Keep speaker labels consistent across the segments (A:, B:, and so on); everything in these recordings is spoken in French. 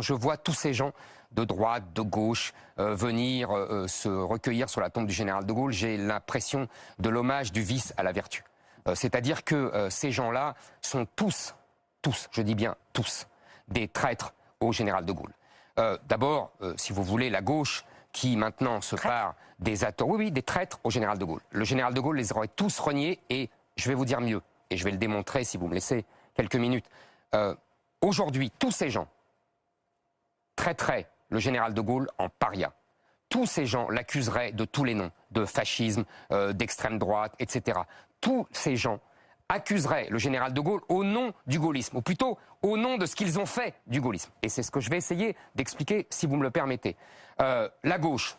A: Je vois tous ces gens de droite, de gauche, venir se recueillir sur la tombe du général de Gaulle. J'ai l'impression de l'hommage du vice à la vertu. C'est-à-dire que ces gens-là sont tous, je dis bien tous, des traîtres au général de Gaulle. D'abord, si vous voulez, la gauche qui maintenant se part des attentats, oui, des traîtres au général de Gaulle. Le général de Gaulle les aurait tous reniés et je vais vous dire mieux, et je vais le démontrer si vous me laissez quelques minutes. Aujourd'hui, tous ces gens traiteraient le général de Gaulle en paria. Tous ces gens l'accuseraient de tous les noms, de fascisme, d'extrême droite, etc. Tous ces gens accuseraient le général de Gaulle au nom du gaullisme, ou plutôt au nom de ce qu'ils ont fait du gaullisme. Et c'est ce que je vais essayer d'expliquer, si vous me le permettez. La gauche,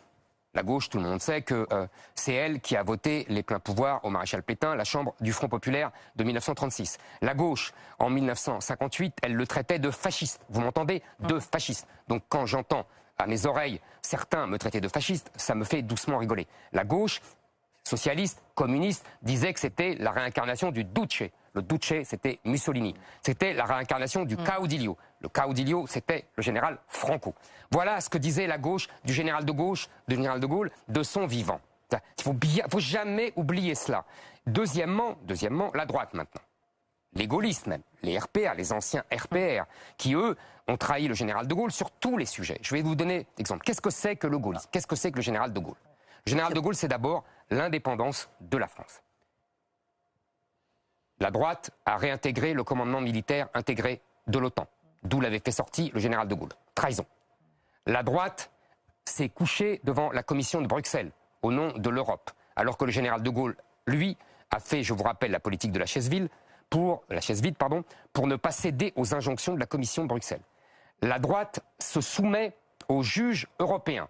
A: tout le monde sait que c'est elle qui a voté les pleins pouvoirs au maréchal Pétain, la chambre du Front populaire de 1936. La gauche, en 1958, elle le traitait de fasciste. Vous m'entendez? De fasciste. Donc quand j'entends à mes oreilles certains me traiter de fasciste, ça me fait doucement rigoler. La gauche, socialiste, communiste, disait que c'était la réincarnation du Duce. Le Duce, c'était Mussolini. C'était la réincarnation du Caudillo. Le Caudillo, c'était le général Franco. Voilà ce que disait la gauche du général de Gaulle de son vivant. Il ne faut jamais oublier cela. Deuxièmement, la droite maintenant. Les gaullistes même, les RPA, les anciens RPR, qui eux ont trahi le général de Gaulle sur tous les sujets. Je vais vous donner l'exemple. Qu'est-ce que c'est que le gaullisme? Qu'est-ce que c'est que le général de Gaulle? Le général de Gaulle, c'est d'abord l'indépendance de la France. La droite a réintégré le commandement militaire intégré de l'OTAN, d'où l'avait fait sortir le général de Gaulle. Trahison. La droite s'est couchée devant la commission de Bruxelles, au nom de l'Europe, alors que le général de Gaulle, lui, a fait, je vous rappelle, la politique de la chaise vide, pour ne pas céder aux injonctions de la commission de Bruxelles. La droite se soumet aux juges européens.